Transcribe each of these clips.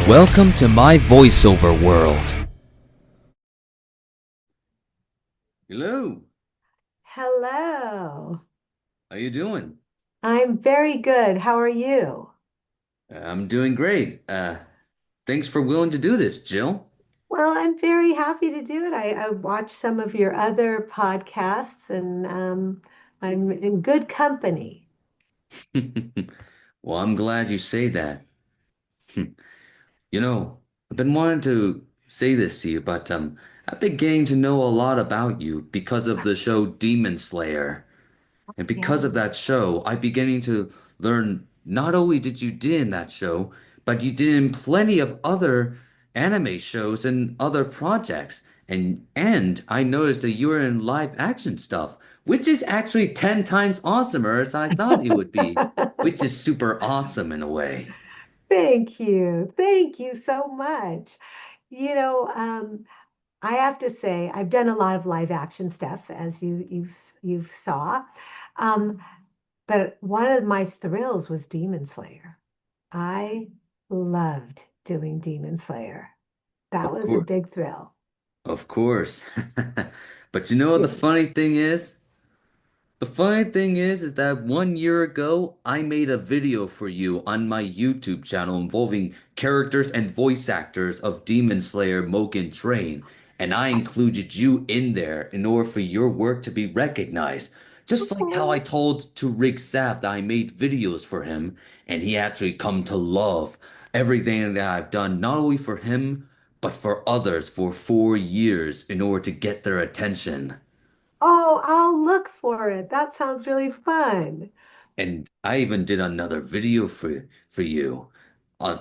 Welcome to my voiceover world. Hello, Hello. how you doing? I'm very good. How are you? I'm doing great. Thanks for willing to do this, Jill. Well, I'm very happy to do it. I watched some of your other podcasts and I'm in good company. Well, I'm glad you say that. You know, I've been wanting to say this to you, but I've been getting to know a lot about you because of the show Demon Slayer. And because Yeah. of that show, I'm beginning to learn not only did you did in that show, but you did in plenty of other anime shows and other projects. And I noticed that you were in live action stuff, which is actually 10 times awesomer as I thought it would be, which is super awesome in a way. Thank you. Thank you so much. You know, I have to say I've done a lot of live action stuff as you've saw. Um, but one of my thrills was Demon Slayer. I loved doing Demon Slayer. That Of was a course, big thrill. of course. But you know what the Yeah. funny thing is? The funny thing is that 1 year ago, I made a video for you on my YouTube channel involving characters and voice actors of Demon Slayer Mugen Train, and I included you in there in order for your work to be recognized. Just like how I Oh, told to Rick Sapp that I made videos for him, and he actually come to love everything that I've done, not only for him, but for others for 4 years in order to get their attention. I'll look for it. That sounds really fun. And I even did another video for you, uh,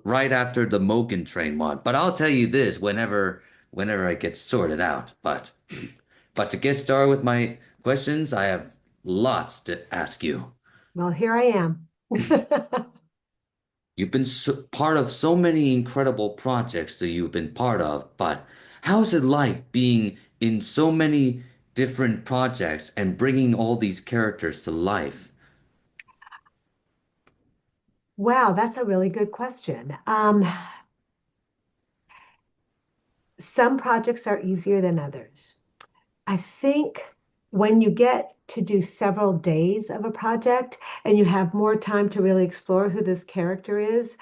right after the Mogan Train one. But I'll tell you this whenever I get sorted out. But to get started with my questions, I have lots to ask you. Well, here I am. You've been part of so many incredible projects that you've been part of, but how is it like being in so many different projects and bringing all these characters to life? Wow, that's a really good question. Some projects are easier than others. I think when you get to do several days of a project and you have more time to really explore who this character is,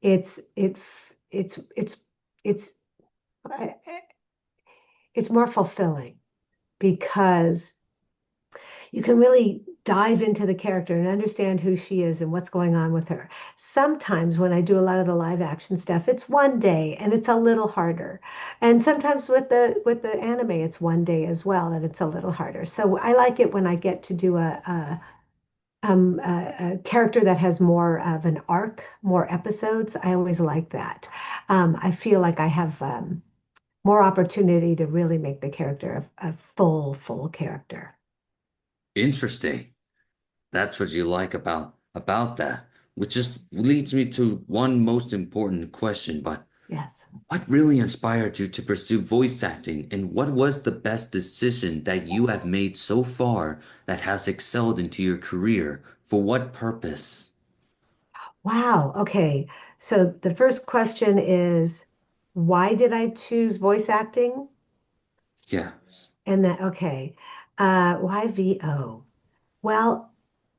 it's it it's it's it's more fulfilling because you can really dive into the character and understand who she is and what's going on with her. Sometimes when I do a lot of the live action stuff, it's one day and it's a little harder. And sometimes with the anime, it's one day as well and it's a little harder. So I like it when I get to do a character that has more of an arc, more episodes. I always like that. I feel like I have more opportunity to really make the character a full character. Interesting. That's what you like about that, which just leads me to one most important question, but Yes. what really inspired you to pursue voice acting, and what was the best decision that you have made so far that has excelled into your career? For what purpose? Wow. Okay. So the first question is, why did I choose voice acting? Yes. And that, okay. Why VO? Well,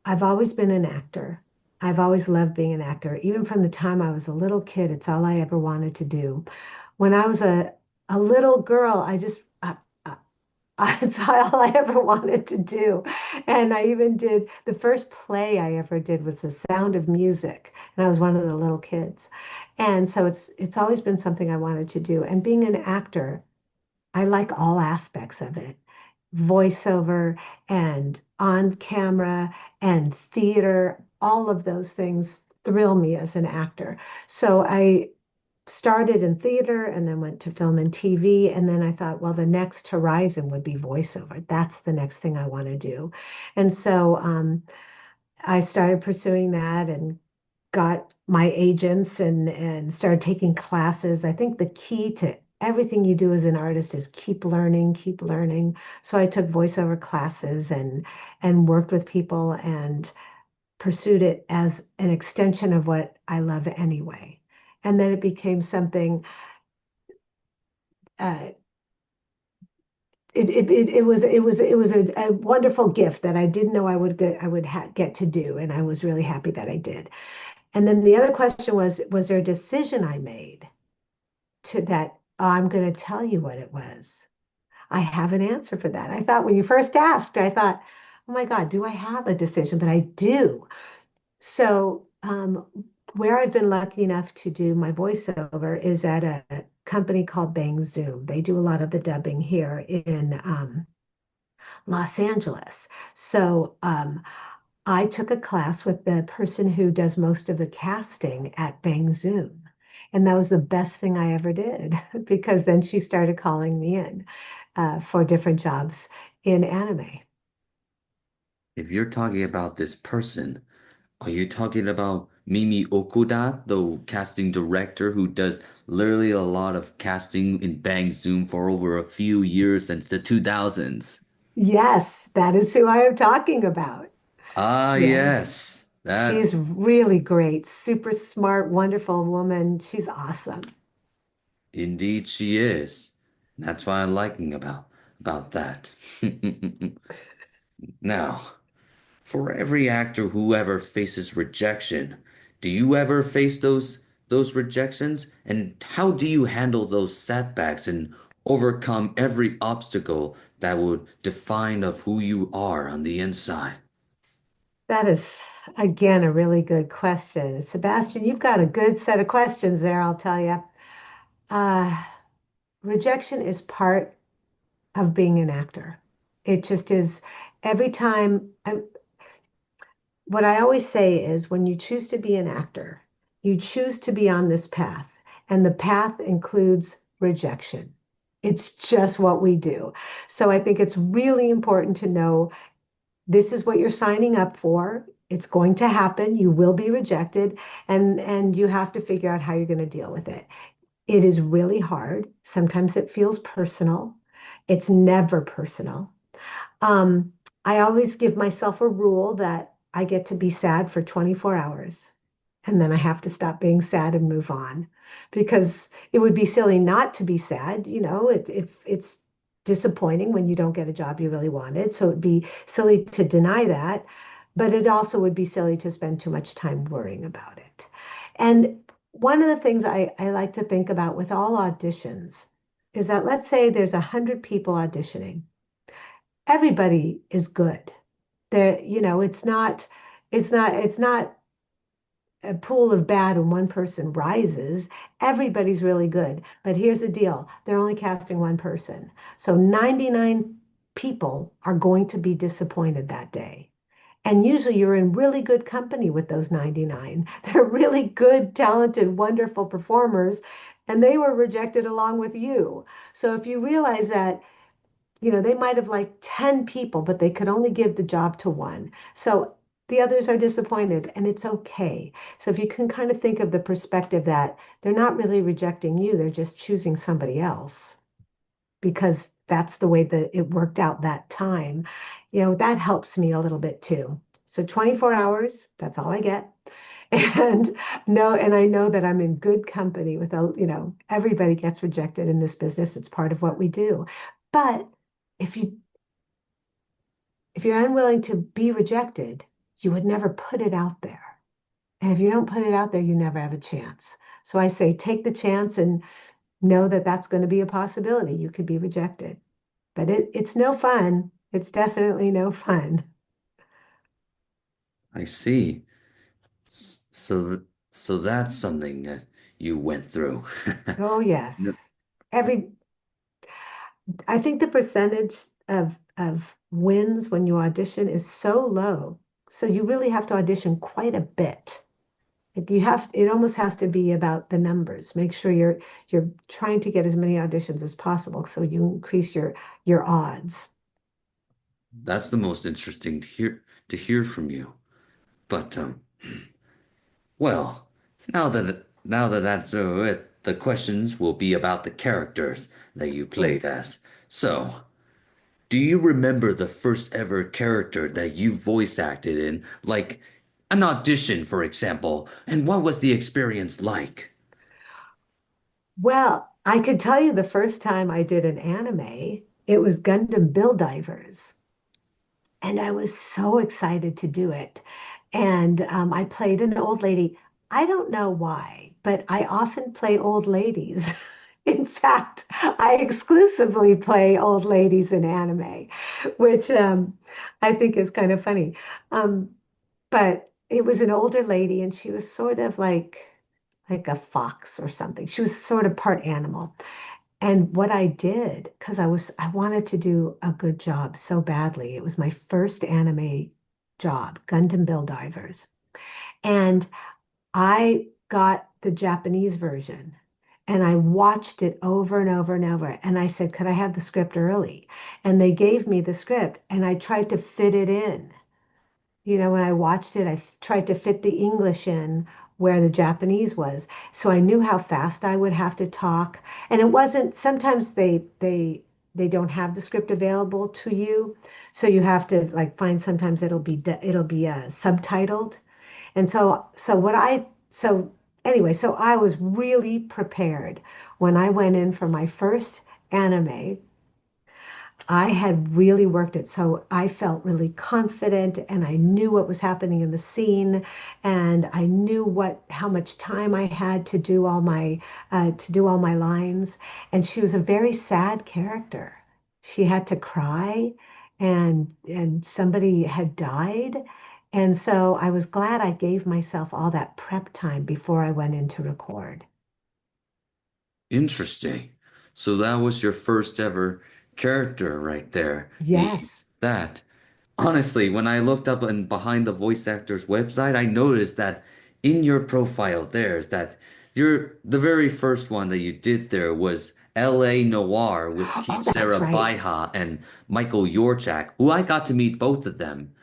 I've always been an actor. I've always loved being an actor. Even from the time I was a little kid, it's all I ever wanted to do. When I was a little girl, it's all I ever wanted to do. And I even did the first play I ever did was The Sound of Music, and I was one of the little kids. And so it's always been something I wanted to do. And being an actor, I like all aspects of it. Voiceover and on camera and theater, all of those things thrill me as an actor. So I started in theater and then went to film and TV. And then I thought, well, the next horizon would be voiceover. That's the next thing I want to do. And so I started pursuing that and got my agents and started taking classes. I think the key to everything you do as an artist is keep learning, keep learning. So I took voiceover classes and worked with people and pursued it as an extension of what I love anyway. And then it became something, uh, it was a wonderful gift that I didn't know I would get to do, and I was really happy that I did. And then the other question was there a decision I made to that? I'm going to tell you what it was. I have an answer for that. I thought when you first asked, I thought, oh my God, do I have a decision? But I do. So, where I've been lucky enough to do my voiceover is at a company called Bang Zoom. They do a lot of the dubbing here in Los Angeles. So, I took a class with the person who does most of the casting at Bang Zoom. And that was the best thing I ever did because then she started calling me in for different jobs in anime. If you're talking about this person, are you talking about Mimi Okuda, the casting director who does literally a lot of casting in Bang Zoom for over a few years since the 2000s? Yes, that is who I am talking about. Ah, Yes. yes. That She's really great, super smart, wonderful woman. She's awesome. indeed she is. That's what I'm liking about that. Now, for every actor who ever faces rejection, do you ever face those rejections? And how do you handle those setbacks and overcome every obstacle that would define of who you are on the inside? That is, again, a really good question. Sebastian, you've got a good set of questions there, I'll tell you. Uh, Rejection is part of being an actor. It just is every time. What I always say is when you choose to be an actor, you choose to be on this path, and the path includes rejection. It's just what we do. So I think it's really important to know this is what you're signing up for. It's going to happen. You will be rejected, and you have to figure out how you're going to deal with it. It is really hard. Sometimes it feels personal. It's never personal. Um, I always give myself a rule that I get to be sad for 24 hours and then I have to stop being sad and move on because it would be silly not to be sad. If it's disappointing when you don't get a job you really wanted. So it'd be silly to deny that, but it also would be silly to spend too much time worrying about it. And one of the things I like to think about with all auditions is that let's say there's 100 people auditioning. Everybody is good. It's not a pool of bad when one person rises. Everybody's really good. But here's the deal. They're only casting one person. So 99 people are going to be disappointed that day. And usually you're in really good company with those 99. They're really good, talented, wonderful performers, and they were rejected along with you. So if you realize that they might have liked 10 people, but they could only give the job to one. So the others are disappointed, and it's okay. So if you can kind of think of the perspective that they're not really rejecting you, they're just choosing somebody else because that's the way that it worked out that time, that helps me a little bit too. So 24 hours, that's all I get. And no, and I know that I'm in good company with everybody gets rejected in this business. It's part of what we do. But if you if you're unwilling to be rejected, you would never put it out there. And if you don't put it out there, you never have a chance. So I say take the chance and know that that's going to be a possibility. You could be rejected, but it's no fun. It's definitely no fun. I see. So so that's something that you went through. Oh yes. No, Every I think the percentage of wins when you audition is so low. So you really have to audition quite a bit. Like it almost has to be about the numbers. Make sure you're trying to get as many auditions as possible so you increase your odds. that's the most interesting to hear from you. But well, now that that's it, the questions will be about the characters that you Oh, played as. So, do you remember the first ever character that you voice acted in, like an audition, for example? And what was the experience like? Well, I could tell you the first time I did an anime, it was Gundam Bill Divers. And I was so excited to do it. And I played an old lady. I don't know why, but I often play old ladies. In fact, I exclusively play old ladies in anime, which I think is kind of funny. Um, but it was an older lady, and she was sort of like a fox or something. She was sort of part animal. And what I did, because I wanted to do a good job so badly. It was my first anime job, Gundam Bill Divers. And I got the Japanese version and I watched it over and over and over. And I said, could I have the script early? And they gave me the script and I tried to fit it in. When I watched it, tried to fit the English in where the Japanese was. So I knew how fast I would have to talk. And it wasn't, sometimes they don't have the script available to you. So you have to like find sometimes it'll be subtitled. And so anyway, so I was really prepared when I went in for my first anime. I had really worked it, so I felt really confident and I knew what was happening in the scene and I knew how much time I had to do all my lines. And she was a very sad character. She had to cry and somebody had died. And so I was glad I gave myself all that prep time before I went in to record. Interesting. So that was your first ever character right there. Yes. That. Honestly, when I looked up and behind the voice actor's website, I noticed that in your profile there's that the very first one that you did there was L.A. Noir with Oh, that's Sarah right. Baiha and Michael Yorchak, who I got to meet both of them.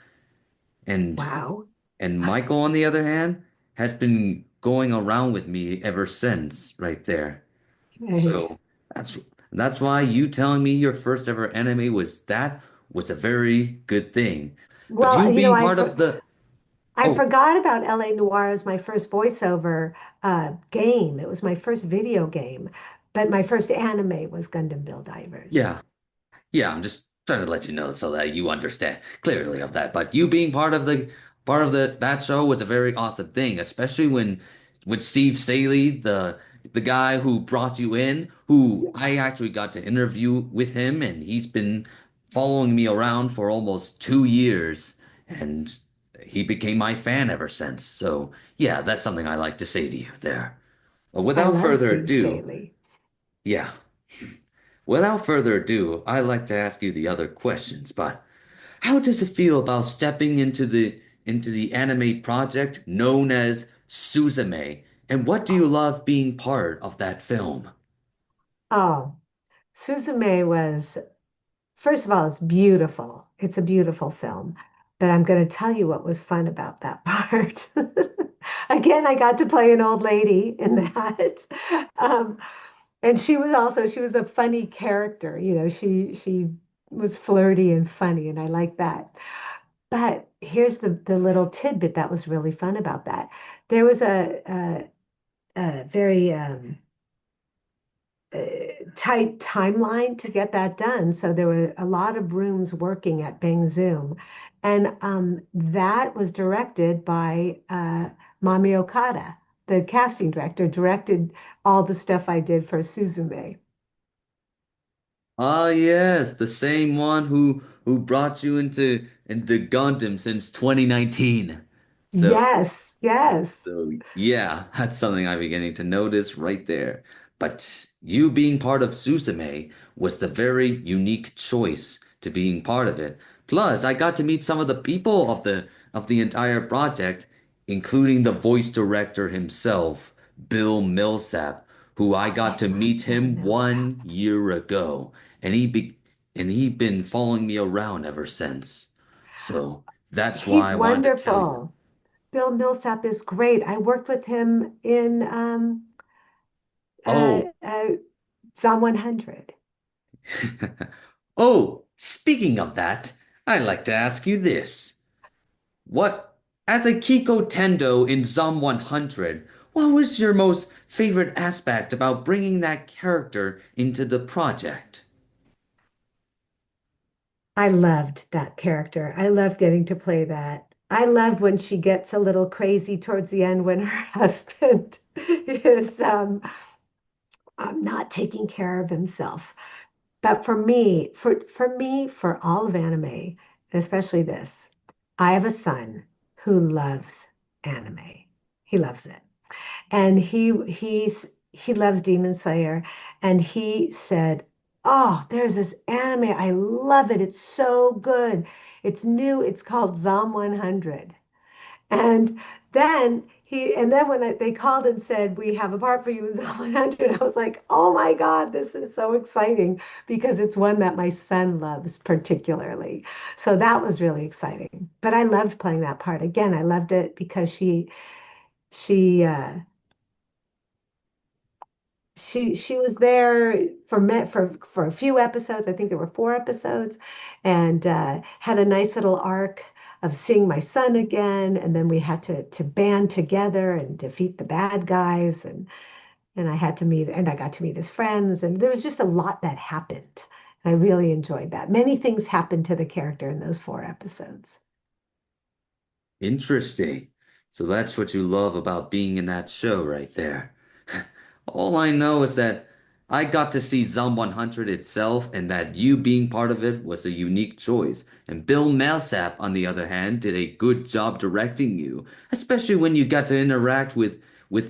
And Wow. Michael, on the other hand, has been going around with me ever since, right there. Hey. So that's that's why you telling me your first ever anime was a very good thing. But Well, you being part of the I oh forgot about LA Noir as my first voiceover game. It was my first video game, but my first anime was Gundam Bill Divers. yeah, yeah, I'm just trying to let you know so that you understand clearly of that. But you being part of the that show was a very awesome thing, especially when with Steve Staley, the guy who brought you in, who I actually got to interview with him, and he's been following me around for almost 2 years, and he became my fan ever since. So yeah, that's something I like to say to you there. But I without love further Steve ado, Staley. yeah. Without further ado, I'd like to ask you the other questions, but how does it feel about stepping into the anime project known as Suzume? And what do you love being part of that film? Oh, Suzume was, first of all, it's beautiful. It's a beautiful film. But I'm going to tell you what was fun about that part. Again, I got to play an old lady in that. Um, and she was a funny character. She was flirty and funny, and I like that. But here's the little tidbit that was really fun about that. There was a very uh, tight timeline to get that done. So there were a lot of rooms working at Bang Zoom. And that was directed by Mami Okada, the casting director, directed all the stuff I did for Suzume. Ah, yes, the same one who brought you into Gundam since 2019. So Yes, yes. So yeah, that's something I'm beginning to notice right there. But you being part of Suzume was the very unique choice to being part of it. Plus, I got to meet some of the people of the entire project, including the voice director himself, Bill Millsap, who I Oh, got I to love meet Bill him Millsap. 1 year ago, and he'd been following me around ever since. So that's He's why I wanted to tell you. wonderful. Bill Millsap is great. I worked with him in uh, Oh. uh, Psalm 100. Oh, speaking of that, I'd like to ask you this. What, as a Kiko Tendo in Zom 100, what was your most favorite aspect about bringing that character into the project? I loved that character. I loved getting to play that. I loved when she gets a little crazy towards the end when her husband is not taking care of himself. But for all of anime, and especially this, I have a son who loves anime. He loves it. And he loves Demon Slayer. And he said, "Oh, there's this anime. I love it. It's so good. It's new. It's called Zom 100." And then when they called and said, "We have a part for you in Zom 100," I was like, "Oh my God, this is so exciting," because it's one that my son loves particularly. So that was really exciting. But I loved playing that part. Again, I loved it because she she was there for a few episodes. I think there were 4 episodes, and had a nice little arc of seeing my son again. And then we had to band together and defeat the bad guys, and I got to meet his friends, and there was just a lot that happened. And I really enjoyed that. Many things happened to the character in those 4 episodes. Interesting. So that's what you love about being in that show right there. All I know is that I got to see Zom 100 itself, and that you being part of it was a unique choice. And Bill Millsap, on the other hand, did a good job directing you, especially when you got to interact with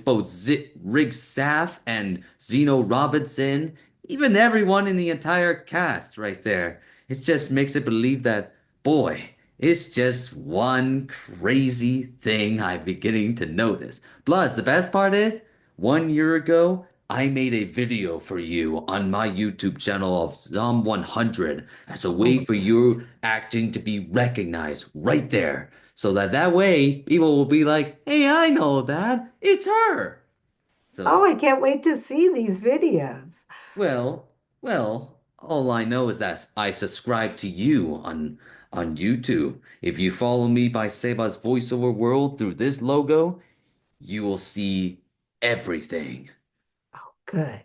both Rig Saf and Zeno Robinson, even everyone in the entire cast right there. It just makes it believe that, boy, it's just one crazy thing I'm beginning to notice. Plus, the best part is, 1 year ago, I made a video for you on my YouTube channel of Zom 100 as a way Oh, for great. your acting to be recognized right there. So that way, people will be like, hey, I know that. It's her. Oh, So, I can't wait to see these videos. well, all I know is that I subscribe to you on YouTube. If you follow me by Seba's voiceover world through this logo, you will see everything. Good.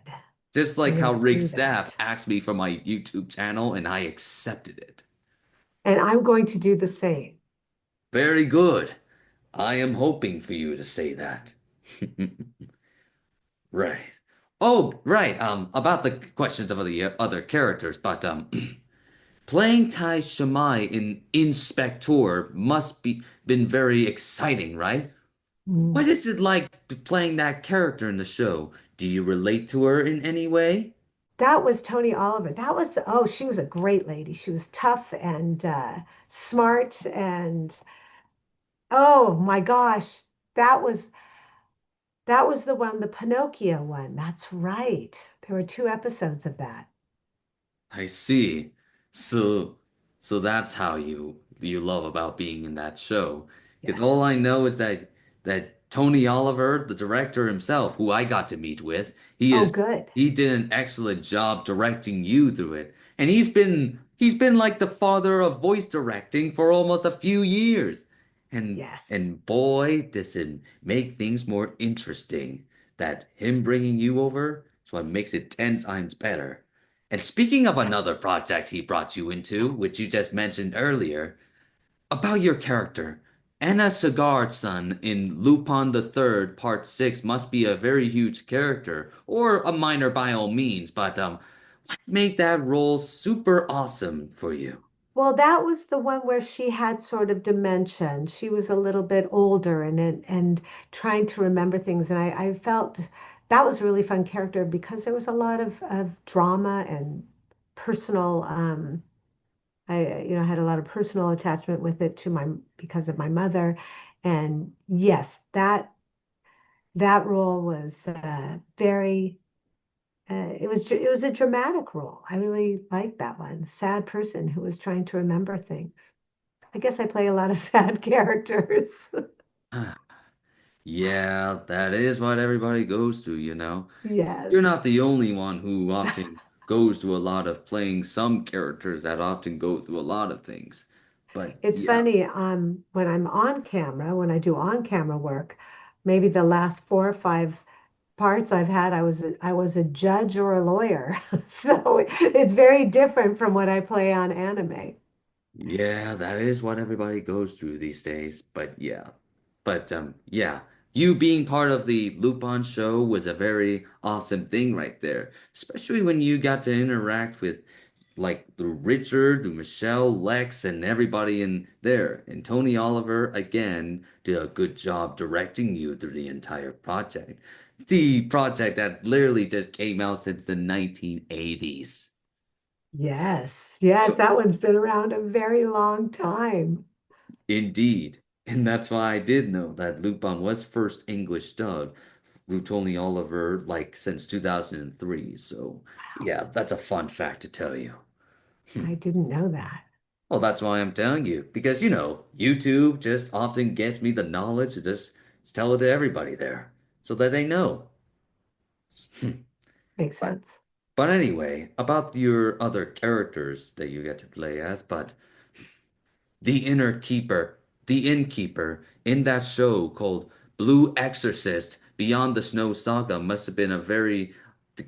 Just I'm like how gonna Rick do Saff that. asked me for my YouTube channel and I accepted it. And I'm going to do the same. Very good. I am hoping for you to say that. Right. Oh, right. About the questions of the other characters, but playing Tai Shamai in Inspector must be been very exciting, right? Mm. What is it like playing that character in the show? Do you relate to her in any way? That was Tony Oliver. Oh, she was a great lady. She was tough and smart. And oh my gosh, that was that was the Pinocchio one. That's right. There were 2 episodes of that. I see. So, so that's how you love about being in that show. Because all Yes. I know is that Tony Oliver, the director himself, who I got to meet with, Oh, good. he did an excellent job directing you through it. And he's been like the father of voice directing for almost a few years. Yes. And boy, does it make things more interesting that him bringing you over, so it makes it 10 times better. And speaking of another project he brought you into, which you just mentioned earlier, about your character, Anna Sagard's son in Lupin the Third Part 6 must be a very huge character, or a minor by all means, but what made that role super awesome for you? Well, that was the one where she had sort of dementia. And she was a little bit older and trying to remember things. And I felt that was a really fun character because there was a lot of drama and personal. I had a lot of personal attachment with it to my because of my mother. And yes, that role was very. It was a dramatic role. I really liked that one. Sad person who was trying to remember things. I guess I play a lot of sad characters. Yeah, that is what everybody goes through, you know. Yes. You're not the only one who often goes through a lot of playing some characters that often go through a lot of things. But It's yeah. funny, when I'm on camera, when I do on camera work, maybe the last 4 or 5 parts I've had, I was a judge or a lawyer. So it's very different from what I play on anime. Yeah, that is what everybody goes through these days. But yeah. Yeah, you being part of the Lupin show was a very awesome thing right there. Especially when you got to interact with like the Richard, the Michelle, Lex, and everybody in there. And Tony Oliver again did a good job directing you through the entire project. The project that literally just came out since the 1980s. Yes, yes, So that one's been around a very long time. indeed. And that's why I did know that Lupin was first English dubbed through Tony Oliver like since 2003. So yeah, that's a fun fact to tell you. I didn't know that. Well, that's why I'm telling you, because YouTube just often gets me the knowledge to just tell it to everybody there so that they know. Makes But sense. but anyway, about your other characters that you get to play as, but the inner keeper, the innkeeper in that show called Blue Exorcist Beyond the Snow Saga must have been a very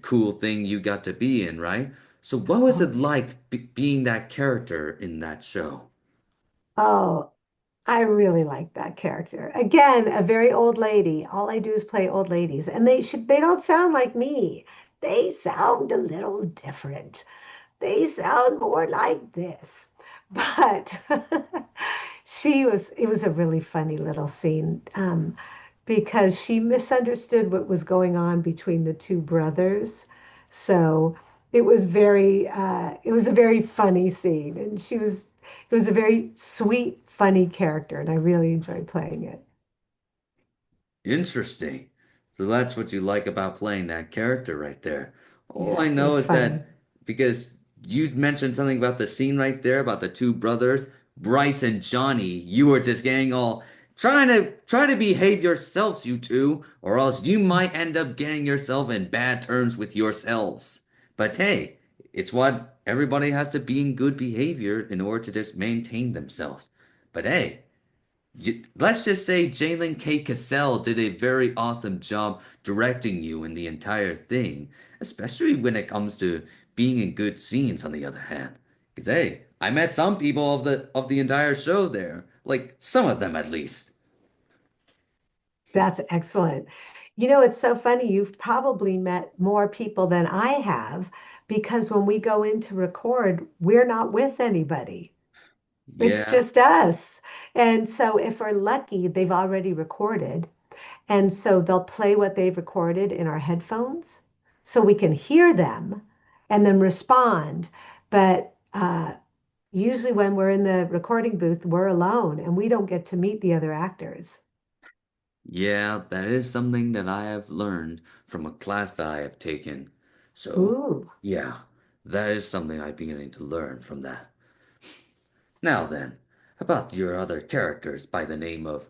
cool thing you got to be in, right? So what was Oh, it like being that character in that show? oh, I really like that character. Again, a very old lady. All I do is play old ladies, and they don't sound like me. They sound a little different. They sound more like this. But it was a really funny little scene, because she misunderstood what was going on between the two brothers. So it was a very funny scene. And it was a very sweet, funny character. And I really enjoyed playing it. Interesting. So that's what you like about playing that character right there. All I Yes, it know was is funny. that because you mentioned something about the scene right there about the two brothers, Bryce and Johnny, you were just getting all try to behave yourselves, you two, or else you might end up getting yourself in bad terms with yourselves. But hey, it's what everybody has to be in good behavior in order to just maintain themselves. But hey, let's just say Jalen K. Cassell did a very awesome job directing you in the entire thing, especially when it comes to being in good scenes, on the other hand. Because hey, I met some people of the entire show there, like some of them at least. That's excellent. You know, it's so funny. You've probably met more people than I have because when we go in to record, we're not with anybody. It's Yeah, just us. And so if we're lucky, they've already recorded. And so they'll play what they've recorded in our headphones so we can hear them and then respond. But usually when we're in the recording booth, we're alone and we don't get to meet the other actors. yeah, that is something that I have learned from a class that I have taken. So, Ooh. yeah, that is something I'm beginning to learn from that. Now then, about your other characters by the name of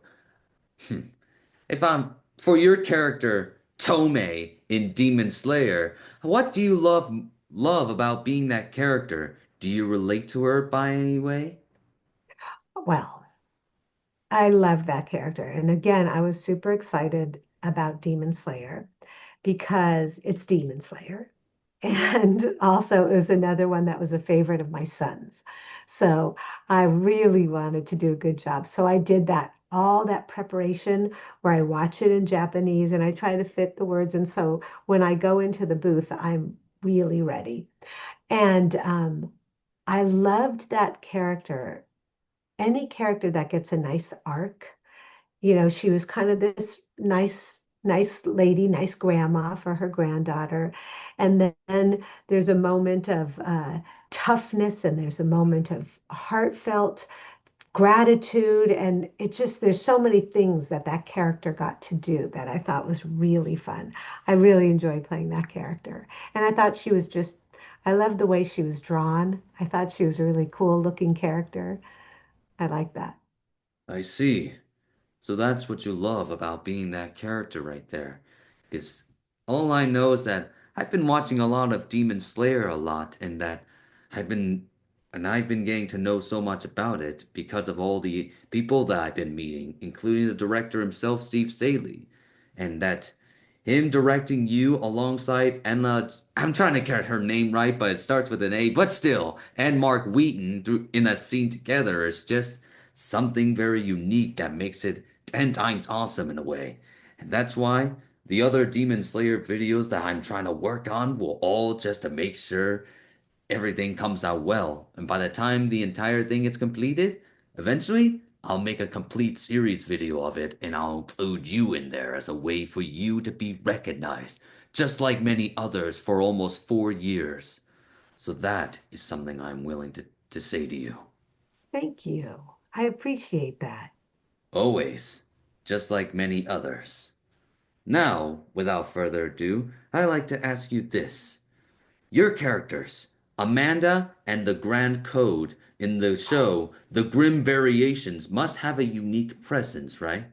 if I'm for your character Tomei in Demon Slayer, what do you love about being that character? Do you relate to her by any way? Well, I love that character. And again, I was super excited about Demon Slayer because it's Demon Slayer. And also, it was another one that was a favorite of my son's. So I really wanted to do a good job. So I did all that preparation where I watch it in Japanese and I try to fit the words. And so when I go into the booth, I'm really ready. And I loved that character. Any character that gets a nice arc, she was kind of this nice lady, nice grandma for her granddaughter. And then there's a moment of toughness and there's a moment of heartfelt gratitude. And it's just, there's so many things that that character got to do that I thought was really fun. I really enjoyed playing that character. And I thought I loved the way she was drawn. I thought she was a really cool looking character. I like that. I see. So that's what you love about being that character right there. Because all I know is that I've been watching a lot of Demon Slayer a lot, and that I've been I've been getting to know so much about it because of all the people that I've been meeting, including the director himself, Steve Staley. and that him directing you alongside Enla, I'm trying to get her name right, but it starts with an A, but still, and Mark Wheaton in a scene together is just something very unique that makes it 10 times awesome in a way. And that's why the other Demon Slayer videos that I'm trying to work on will all just to make sure everything comes out well. And by the time the entire thing is completed, eventually I'll make a complete series video of it and I'll include you in there as a way for you to be recognized, just like many others for almost 4 years. So that is something I'm willing to say to you. Thank you. I appreciate that. Always, just like many others. Now, without further ado, I'd like to ask you this. Your characters, Amanda and the Grand Code in the show, the Grimm Variations, must have a unique presence, right?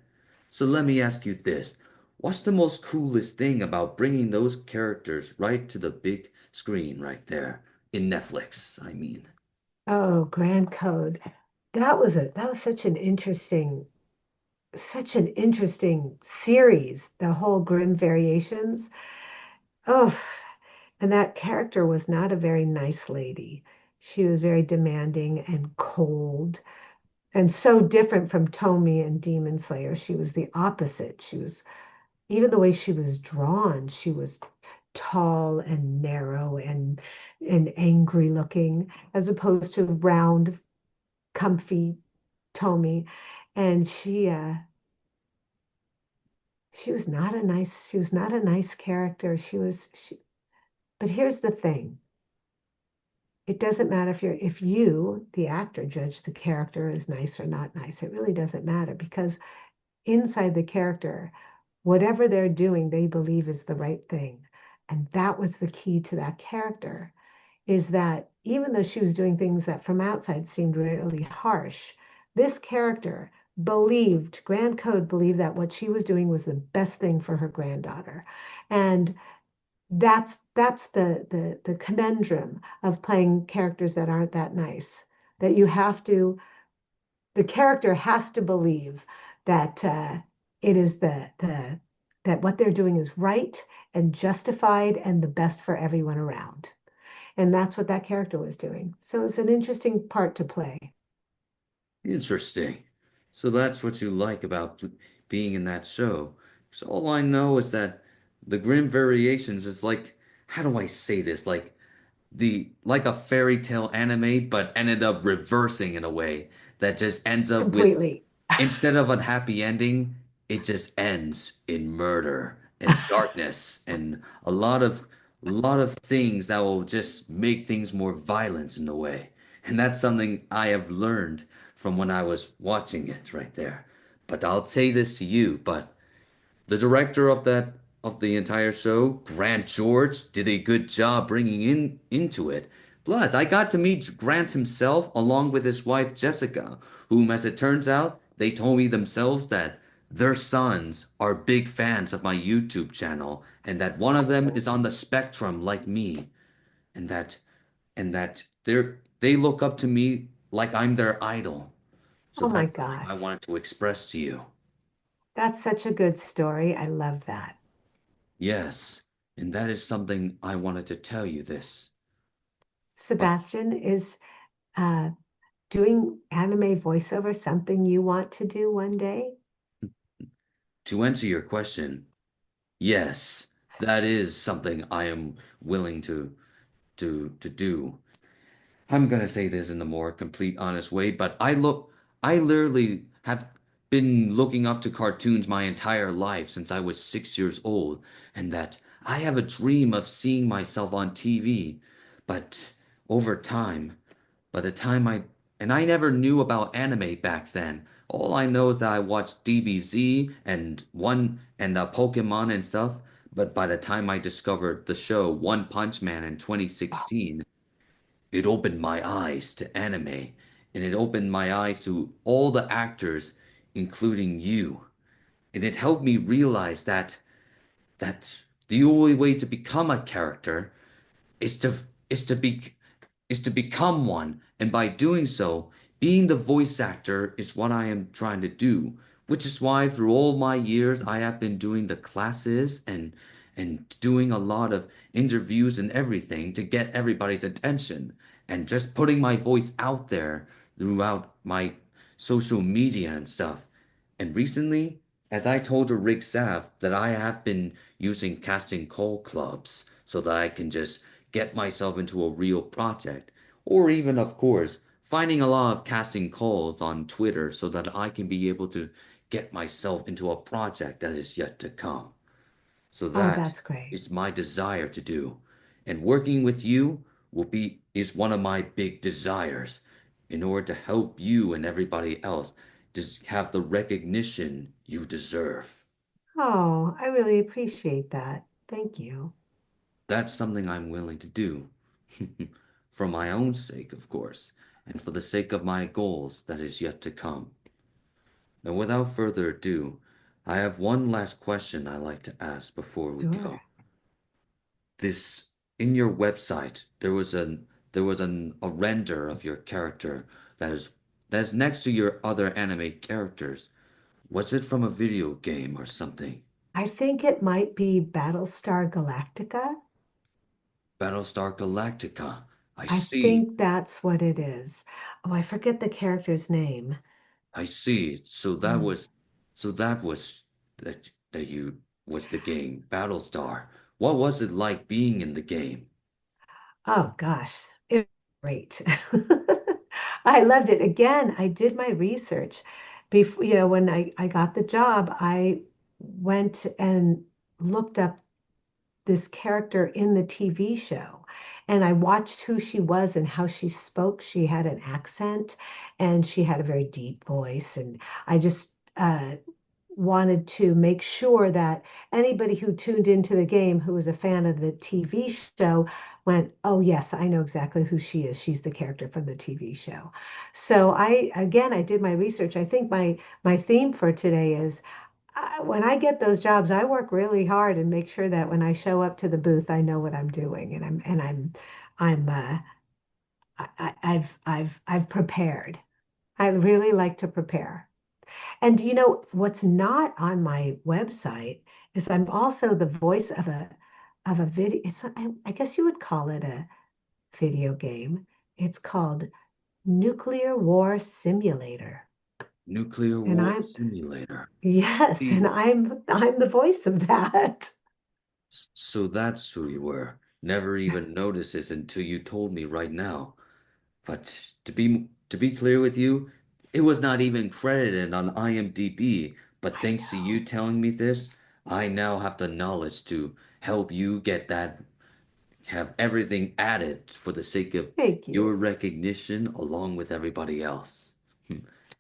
So let me ask you this. What's the most coolest thing about bringing those characters right to the big screen right there in Netflix, I mean? Oh, Grand Code. That was such an interesting series, the whole Grimm Variations. Oh, and that character was not a very nice lady. She was very demanding and cold and so different from Tommy and Demon Slayer. She was the opposite. She was, even the way she was drawn, she was tall and narrow and angry looking, as opposed to round, comfy Tommy. And she was not a nice character. But here's the thing. It doesn't matter if you, the actor, judge the character as nice or not nice. It really doesn't matter because inside the character, whatever they're doing, they believe is the right thing. And that was the key to that character, is that even though she was doing things that from outside seemed really harsh, this character Grand Code believed that what she was doing was the best thing for her granddaughter. And that's the conundrum of playing characters that aren't that nice. That you have to, the character has to believe that it is that what they're doing is right and justified and the best for everyone around. And that's what that character was doing. So it's an interesting part to play. Interesting. So that's what you like about being in that show. So all I know is that the Grimm Variations is like, how do I say this? Like a fairy tale anime, but ended up reversing in a way that just ends up with Completely. instead of a happy ending, it just ends in murder and darkness and a lot of things that will just make things more violent in a way. And that's something I have learned from when I was watching it right there. But I'll say this to you, but the director of the entire show, Grant George, did a good job bringing into it. Plus, I got to meet Grant himself along with his wife Jessica, whom, as it turns out, they told me themselves that their sons are big fans of my YouTube channel, and that one of them is on the spectrum like me, and that they look up to me like I'm their idol. So Oh my that's something I gosh. wanted to express to you. That's such a good story. I love that. Yes, and that is something I wanted to tell you this. But Sebastian, is uh, doing anime voiceover something you want to do one day? to answer your question, yes, that is something I am willing to do. I'm gonna say this in a more complete, honest way, but I literally have been looking up to cartoons my entire life since I was 6 years old, and that I have a dream of seeing myself on TV. But over time, by the time I never knew about anime back then. All I know is that I watched DBZ and Pokemon and stuff. But by the time I discovered the show One Punch Man in 2016, it opened my eyes to anime, and it opened my eyes to all the actors, including you. And it helped me realize that the only way to become a character is to is to be is to become one, and by doing so, being the voice actor is what I am trying to do, which is why through all my years I have been doing the classes and doing a lot of interviews and everything to get everybody's attention and just putting my voice out there throughout my social media and stuff. And recently, as I told Rick Saff, that I have been using casting call clubs so that I can just get myself into a real project. Or even, of course, finding a lot of casting calls on Twitter so that I can be able to get myself into a project that is yet to come. So Oh, that that's great. is my desire to do. And working with you is one of my big desires in order to help you and everybody else to have the recognition you deserve. Oh, I really appreciate that. Thank you. That's something I'm willing to do. For my own sake, of course, and for the sake of my goals that is yet to come. Now, without further ado, I have one last question I like to ask before we Sure. go. This in your website, there was a render of your character that is next to your other anime characters. Was it from a video game or something? I think it might be Battlestar Galactica. Battlestar Galactica. I I see. think that's what it is. Oh, I forget the character's name. I see. Mm. So that was that you was the game Battlestar. What was it like being in the game? Oh gosh, it was great. I loved it. Again, I did my research before, when I got the job, I went and looked up this character in the TV show. And I watched who she was and how she spoke. She had an accent and she had a very deep voice. And I just wanted to make sure that anybody who tuned into the game who was a fan of the TV show went, oh, yes, I know exactly who she is. She's the character from the TV show. So I did my research. I think my theme for today is when I get those jobs, I work really hard and make sure that when I show up to the booth, I know what I'm doing and I'm I've prepared. I really like to prepare. And what's not on my website is I'm also the voice of a video. I guess you would call it a video game. It's called Nuclear War Simulator. Nuclear And War I'm Simulator. yes, and See, I'm the voice of that. so that's who you were. Never even noticed this until you told me right now. But to be clear with you, it was not even credited on IMDb. But I thanks to know. you telling me this, I now have the knowledge to help you get that, have everything added for the sake of Thank your you. recognition along with everybody else.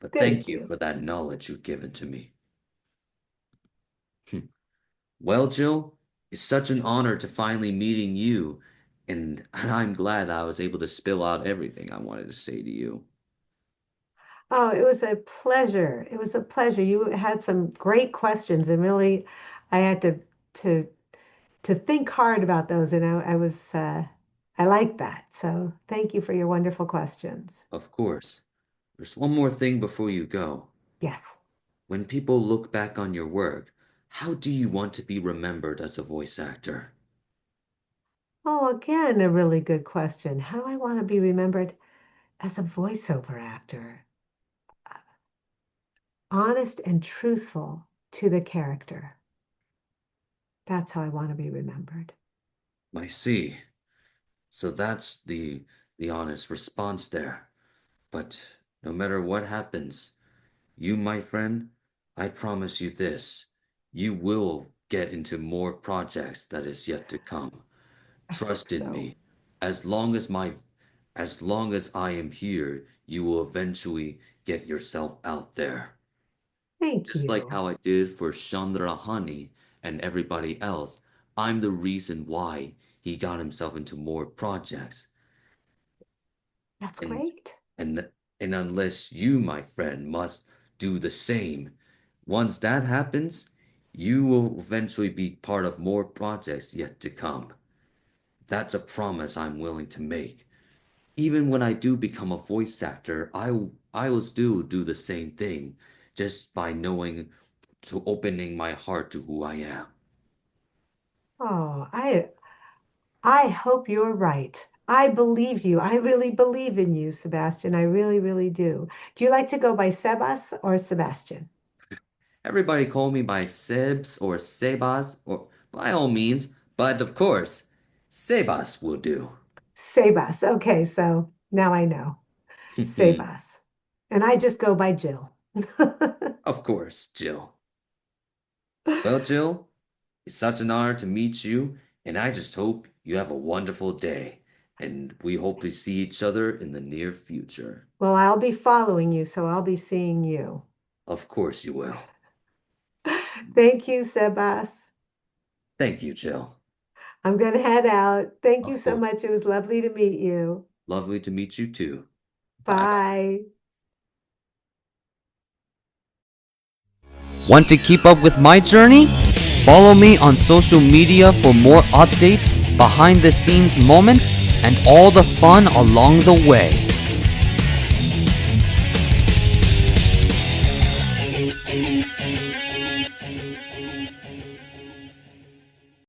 But thank Thank you you. for that knowledge you've given to me. Well, Jill, it's such an honor to finally meeting you, and I'm glad I was able to spill out everything I wanted to say to you. Oh, it was a pleasure. It was a pleasure. You had some great questions, and really, I had to to think hard about those, and I like that. So thank you for your wonderful questions. Of course. There's one more thing before you go. Yes. When people look back on your work, how do you want to be remembered as a voice actor? Oh, again, a really good question. How do I want to be remembered as a voiceover actor? Honest and truthful to the character. That's how I want to be remembered. I see. So that's the honest response there. But no matter what happens, you, my friend, I promise you this. You will get into more projects that is yet to come. I hope Trust in so. me. As long as my as long as I am here, you will eventually get yourself out there. Thank Just like you. how I did for Chandra Honey and everybody else, I'm the reason why he got himself into more projects. That's And great. and and unless you, my friend, must do the same, once that happens, you will eventually be part of more projects yet to come. That's a promise I'm willing to make. Even when I do become a voice actor, I will still do the same thing just by knowing, to opening my heart to who I am. Oh, I hope you're right. I believe you. I really believe in you, Sebastian. I really, really do. Do you like to go by Sebas or Sebastian? Everybody call me by Sebs or Sebas, or by all means, but of course, Sebas will do. Sebas. Okay, so now I know. Sebas. And I just go by Jill. Of course, Jill. Well, Jill, it's such an honor to meet you, and I just hope you have a wonderful day. And we hope to see each other in the near future. Well, I'll be following you, so I'll be seeing you. Of course you will. Thank you, Sebas. Thank you, Jill. I'm going to head out. Thank you Of so course. much. It was lovely to meet you. Lovely to meet you too. Bye bye. Bye. Want to keep up with my journey? Follow me on social media for more updates, behind the scenes moments, and all the fun along the way.